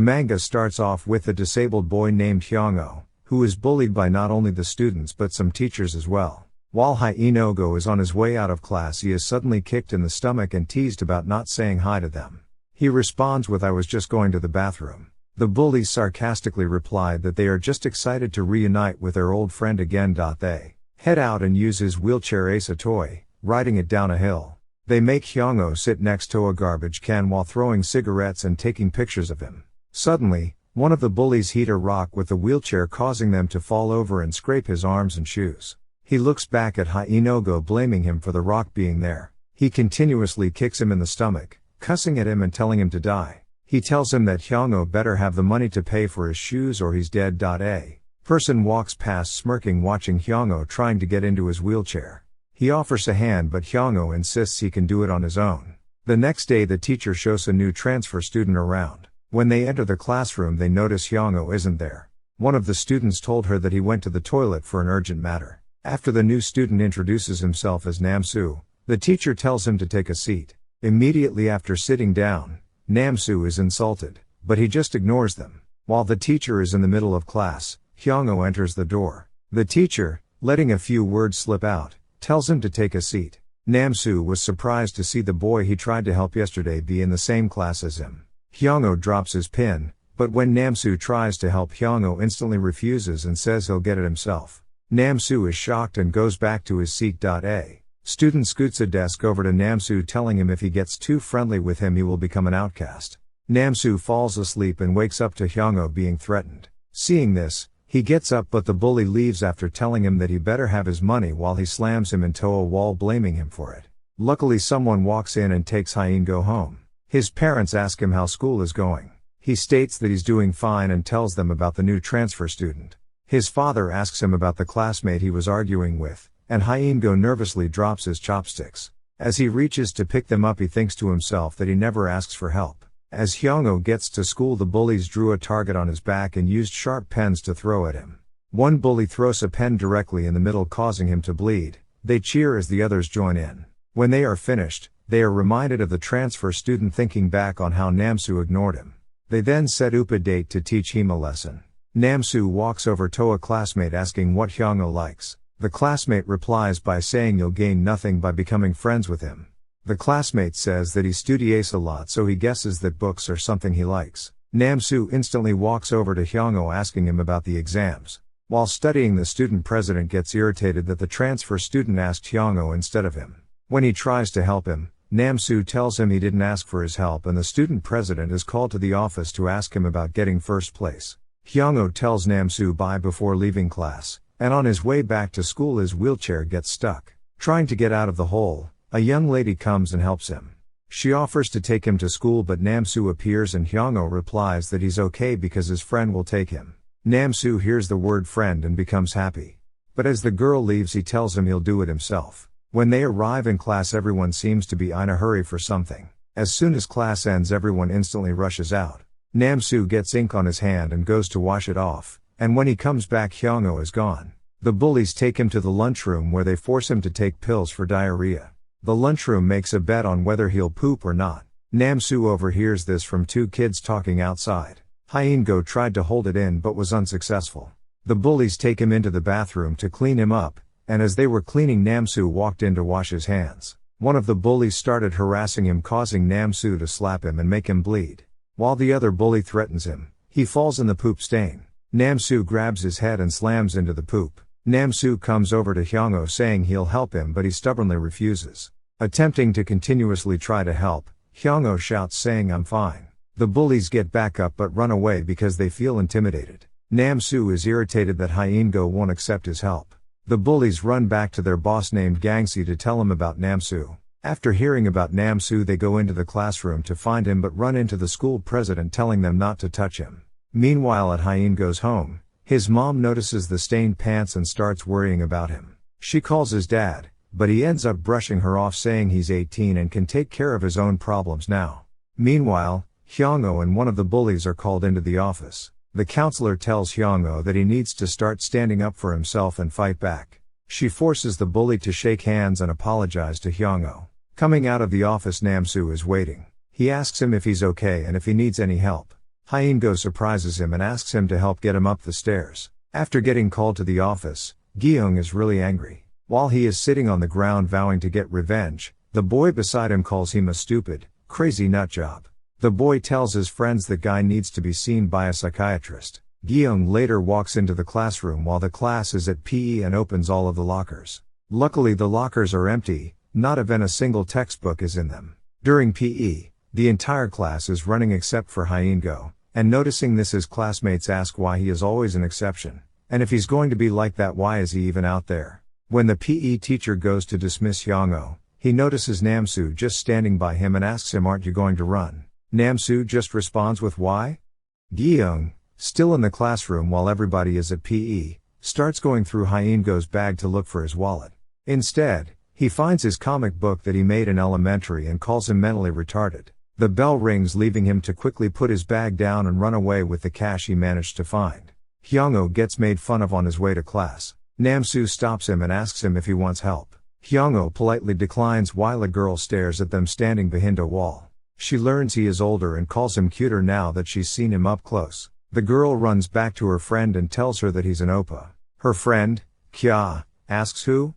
Manga starts off with a disabled boy named Hyungo, who is bullied by not only the students but some teachers as well. While Hyungo is on his way out of class, he is suddenly kicked in the stomach and teased about not saying hi to them. He responds with, "I was just going to the bathroom." The bullies sarcastically replied that they are just excited to reunite with their old friend again. They head out and use his wheelchair as a toy, riding it down a hill. They make Hyungo sit next to a garbage can while throwing cigarettes and taking pictures of him. Suddenly, one of the bullies hit a rock with the wheelchair, causing them to fall over and scrape his arms and shoes. He looks back at Hyungo, blaming him for the rock being there. He continuously kicks him in the stomach, cussing at him and telling him to die. He tells him that Hyungo better have the money to pay for his shoes or he's dead. A person walks past smirking, watching Hyungo trying to get into his wheelchair. He offers a hand, but Hyungo insists he can do it on his own. The next day, the teacher shows a new transfer student around. When they enter the classroom, they notice Hyungo isn't there. One of the students told her that he went to the toilet for an urgent matter. After the new student introduces himself as Namsu, the teacher tells him to take a seat. Immediately after sitting down, Namsu is insulted, but he just ignores them. While the teacher is in the middle of class, Hyungo enters the door. The teacher, letting a few words slip out, tells him to take a seat. Namsu was surprised to see the boy he tried to help yesterday be in the same class as him. Hyungo drops his pen, but when Namsu tries to help, Hyungo instantly refuses and says he'll get it himself. Namsu is shocked and goes back to his seat. A student scoots a desk over to Namsu, telling him if he gets too friendly with him he will become an outcast. Namsu falls asleep and wakes up to Hyungo being threatened. Seeing this, he gets up, but the bully leaves after telling him that he better have his money, while he slams him into a wall, blaming him for it. Luckily, someone walks in and takes Hyungo home. His parents ask him how school is going. He states that he's doing fine and tells them about the new transfer student. His father asks him about the classmate he was arguing with, and Hyungo nervously drops his chopsticks. As he reaches to pick them up, he thinks to himself that he never asks for help. As Hyungo gets to school, the bullies drew a target on his back and used sharp pens to throw at him. One bully throws a pen directly in the middle, causing him to bleed. They cheer as the others join in. When they are finished, they are reminded of the transfer student, thinking back on how Namsu ignored him. They then set up a date to teach him a lesson. Namsu walks over to a classmate asking what Hyungo likes. The classmate replies by saying you'll gain nothing by becoming friends with him. The classmate says that he studies a lot, so he guesses that books are something he likes. Namsu instantly walks over to Hyungo asking him about the exams. While studying, the student president gets irritated that the transfer student asked Hyungo instead of him. When he tries to help him, Namsu tells him he didn't ask for his help, and the student president is called to the office to ask him about getting first place. Hyungo tells Namsu bye before leaving class, and on his way back to school his wheelchair gets stuck. Trying to get out of the hole, a young lady comes and helps him. She offers to take him to school, but Namsu appears and Hyungo replies that he's okay because his friend will take him. Namsu hears the word friend and becomes happy. But as the girl leaves, he tells him he'll do it himself. When they arrive in class, everyone seems to be in a hurry for something. As soon as class ends, everyone instantly rushes out. Namsu gets ink on his hand and goes to wash it off, and when he comes back, Hyungo is gone. The bullies take him to the lunchroom, where they force him to take pills for diarrhea. The lunchroom makes a bet on whether he'll poop or not. Namsu overhears this from two kids talking outside. Hyungo tried to hold it in but was unsuccessful. The bullies take him into the bathroom to clean him up, and as they were cleaning, Namsu walked in to wash his hands. One of the bullies started harassing him, causing Namsu to slap him and make him bleed. While the other bully threatens him, he falls in the poop stain. Namsu grabs his head and slams into the poop. Namsu comes over to Hyungo saying he'll help him, but he stubbornly refuses. Attempting to continuously try to help, Hyungo shouts saying I'm fine. The bullies get back up but run away because they feel intimidated. Namsu is irritated that Hyungo won't accept his help. The bullies run back to their boss named Gangsi to tell him about Namsu. After hearing about Namsu, they go into the classroom to find him but run into the school president telling them not to touch him. Meanwhile, at Hyungo's home, his mom notices the stained pants and starts worrying about him. She calls his dad, but he ends up brushing her off, saying he's 18 and can take care of his own problems now. Meanwhile, Hyungo and one of the bullies are called into the office. The counselor tells Hyungo that he needs to start standing up for himself and fight back. She forces the bully to shake hands and apologize to Hyungo. Coming out of the office, Namsu is waiting. He asks him if he's okay and if he needs any help. Hyungo surprises him and asks him to help get him up the stairs. After getting called to the office, Gi-young is really angry. While he is sitting on the ground vowing to get revenge, the boy beside him calls him a stupid, crazy nutjob. The boy tells his friends that Guy needs to be seen by a psychiatrist. Gi-young later walks into the classroom while the class is at PE and opens all of the lockers. Luckily the lockers are empty, not even a single textbook is in them. During PE, the entire class is running except for Hyungo, and noticing this his classmates ask why he is always an exception, and if he's going to be like that why is he even out there. When the PE teacher goes to dismiss Hyungo, he notices Namsu just standing by him and asks him, "Aren't you going to run?" Namsu just responds with "Why?" Gi-young, still in the classroom while everybody is at PE, starts going through Hyungo's bag to look for his wallet. Instead, he finds his comic book that he made in elementary and calls him mentally retarded. The bell rings, leaving him to quickly put his bag down and run away with the cash he managed to find. Hyungo gets made fun of on his way to class. Namsu stops him and asks him if he wants help. Hyungo politely declines while a girl stares at them standing behind a wall. She learns he is older and calls him cuter now that she's seen him up close. The girl runs back to her friend and tells her that he's an oppa. Her friend, Kya, asks who?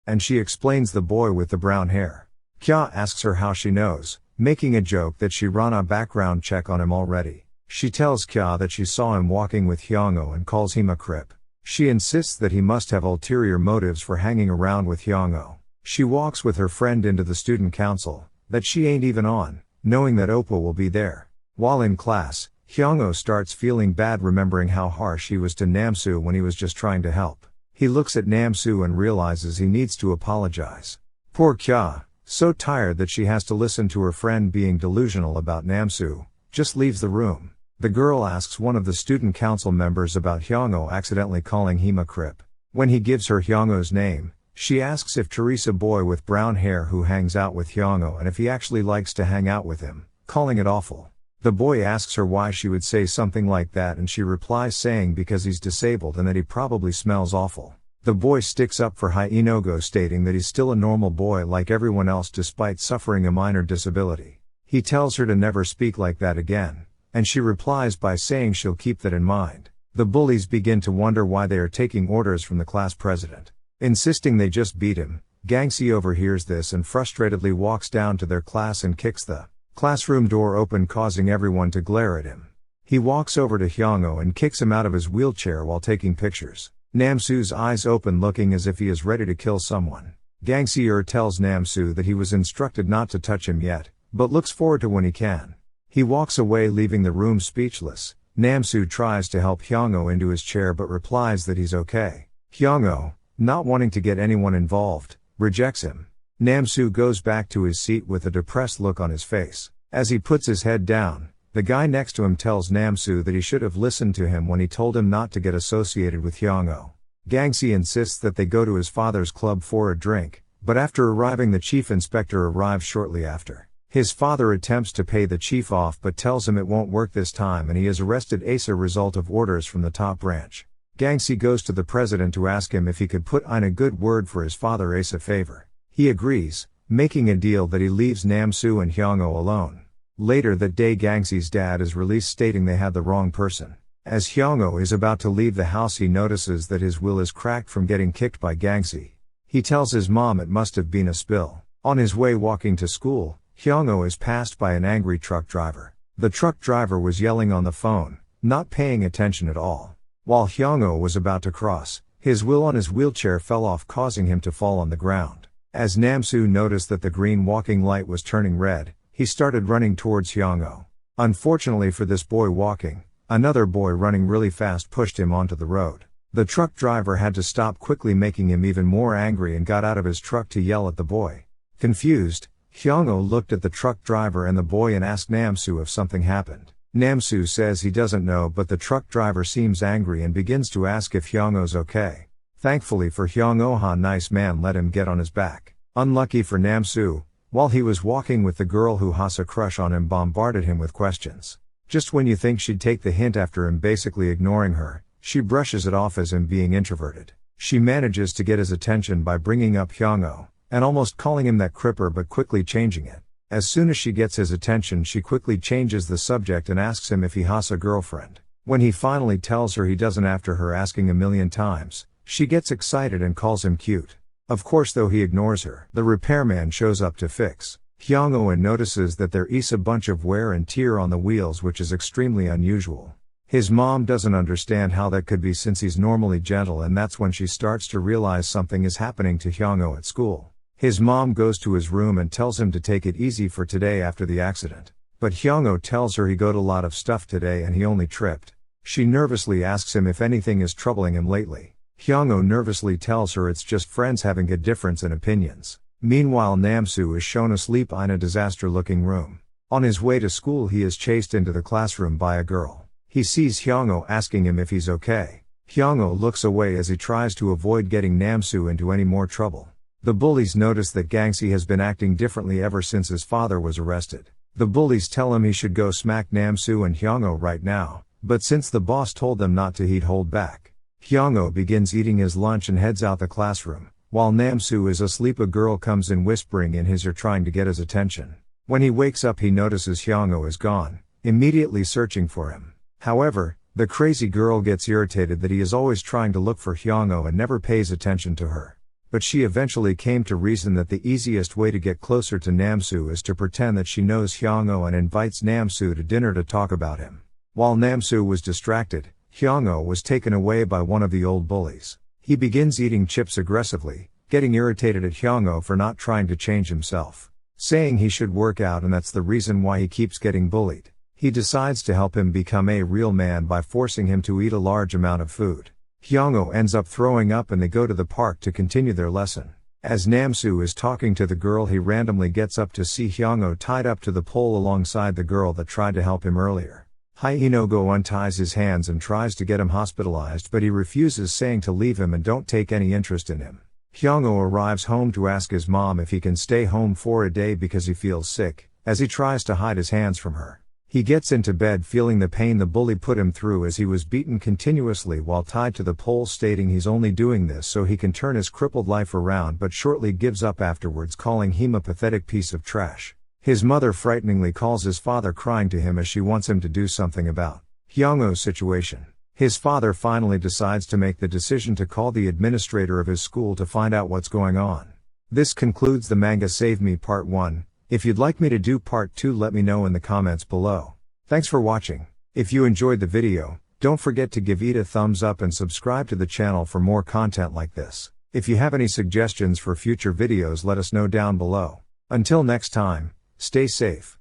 And she explains the boy with the brown hair. Kya asks her how she knows, making a joke that she ran a background check on him already. She tells Kya that she saw him walking with Hyungo and calls him a crip. She insists that he must have ulterior motives for hanging around with Hyungo. She walks with her friend into the student council, that she ain't even on, knowing that Oppa will be there. While in class, Hyungo starts feeling bad remembering how harsh he was to Namsu when he was just trying to help. He looks at Namsu and realizes he needs to apologize. Poor Kya, so tired that she has to listen to her friend being delusional about Namsu, just leaves the room. The girl asks one of the student council members about Hyungo accidentally calling him a crip. When he gives her Hyungo's name, she asks if Teresa boy with brown hair who hangs out with Hyungo and if he actually likes to hang out with him, calling it awful. The boy asks her why she would say something like that and she replies saying because he's disabled and that he probably smells awful. The boy sticks up for Hyungo stating that he's still a normal boy like everyone else despite suffering a minor disability. He tells her to never speak like that again, and she replies by saying she'll keep that in mind. The bullies begin to wonder why they are taking orders from the class president, insisting they just beat him. Gangsi overhears this and frustratedly walks down to their class and kicks the classroom door open, causing everyone to glare at him. He walks over to Hyungo and kicks him out of his wheelchair while taking pictures. Namsu's eyes open looking as if he is ready to kill someone. Gangsi tells Namsu that he was instructed not to touch him yet, but looks forward to when he can. He walks away leaving the room speechless. Namsu tries to help Hyungo into his chair but replies that he's okay. Hyungo, not wanting to get anyone involved, rejects him. Namsu goes back to his seat with a depressed look on his face. As he puts his head down, the guy next to him tells Namsu that he should have listened to him when he told him not to get associated with Hyungo. Gangsi insists that they go to his father's club for a drink, but after arriving the chief inspector arrives shortly after. His father attempts to pay the chief off but tells him it won't work this time and he is arrested as a result of orders from the top branch. Gangsi goes to the president to ask him if he could put in a good word for his father as a favor. He agrees, making a deal that he leaves Namsu and Hyungo alone. Later that day Gangsi's dad is released stating they had the wrong person. As Hyungo is about to leave the house he notices that his will is cracked from getting kicked by Gangsi. He tells his mom it must have been a spill. On his way walking to school, Hyungo is passed by an angry truck driver. The truck driver was yelling on the phone, not paying attention at all. While Hyungo was about to cross, his wheel on his wheelchair fell off causing him to fall on the ground. As Namsu noticed that the green walking light was turning red, he started running towards Hyungo. Unfortunately for this boy walking, another boy running really fast pushed him onto the road. The truck driver had to stop quickly making him even more angry and got out of his truck to yell at the boy. Confused, Hyungo looked at the truck driver and the boy and asked Namsu if something happened. Namsu says he doesn't know but the truck driver seems angry and begins to ask if Hyungo's okay. Thankfully for Hyungo, a nice man let him get on his back. Unlucky for Namsu, while he was walking with the girl who has a crush on him bombarded him with questions. Just when you think she'd take the hint after him basically ignoring her, she brushes it off as him being introverted. She manages to get his attention by bringing up Hyungo, and almost calling him that cripper but quickly changing it. As soon as she gets his attention, she quickly changes the subject and asks him if he has a girlfriend. When he finally tells her he doesn't after her asking a million times, she gets excited and calls him cute. Of course though he ignores her. The repairman shows up to fix Hyung-oh and notices that there is a bunch of wear and tear on the wheels, which is extremely unusual. His mom doesn't understand how that could be since he's normally gentle, and that's when she starts to realize something is happening to Hyung-oh at school. His mom goes to his room and tells him to take it easy for today after the accident. But Hyung-oh tells her he got a lot of stuff today and he only tripped. She nervously asks him if anything is troubling him lately. Hyung-oh nervously tells her it's just friends having a difference in opinions. Meanwhile, Namsu is shown asleep in a disaster-looking room. On his way to school, he is chased into the classroom by a girl. He sees Hyung-oh asking him if he's okay. Hyung-oh looks away as he tries to avoid getting Namsu into any more trouble. The bullies notice that Gangsi has been acting differently ever since his father was arrested. The bullies tell him he should go smack Namsu and Hyung-oh right now, but since the boss told them not to, he'd hold back. Hyung-oh begins eating his lunch and heads out the classroom. While Namsu is asleep, a girl comes in whispering in his ear trying to get his attention. When he wakes up, he notices Hyung-oh is gone, immediately searching for him. However, the crazy girl gets irritated that he is always trying to look for Hyung-oh and never pays attention to her. But she eventually came to reason that the easiest way to get closer to Namsu is to pretend that she knows Hyung-oh and invites Namsu to dinner to talk about him. While Namsu was distracted, Hyung-oh was taken away by one of the old bullies. He begins eating chips aggressively, getting irritated at Hyung-oh for not trying to change himself, saying he should work out and that's the reason why he keeps getting bullied. He decides to help him become a real man by forcing him to eat a large amount of food. Hyung-oh ends up throwing up and they go to the park to continue their lesson. As Namsu is talking to the girl, he randomly gets up to see Hyung-oh tied up to the pole alongside the girl that tried to help him earlier. Hyung-oh unties his hands and tries to get him hospitalized, but he refuses, saying to leave him and don't take any interest in him. Hyung-oh arrives home to ask his mom if he can stay home for a day because he feels sick, as he tries to hide his hands from her. He gets into bed feeling the pain the bully put him through as he was beaten continuously while tied to the pole, stating he's only doing this so he can turn his crippled life around, but shortly gives up afterwards, calling him a pathetic piece of trash. His mother frighteningly calls his father, crying to him as she wants him to do something about Hyung-oh's situation. His father finally decides to make the decision to call the administrator of his school to find out what's going on. This concludes the manga Save Me Part 1. If you'd like me to do Part 2, let me know in the comments below. Thanks for watching. If you enjoyed the video, don't forget to give it a thumbs up and subscribe to the channel for more content like this. If you have any suggestions for future videos, let us know down below. Until next time, stay safe.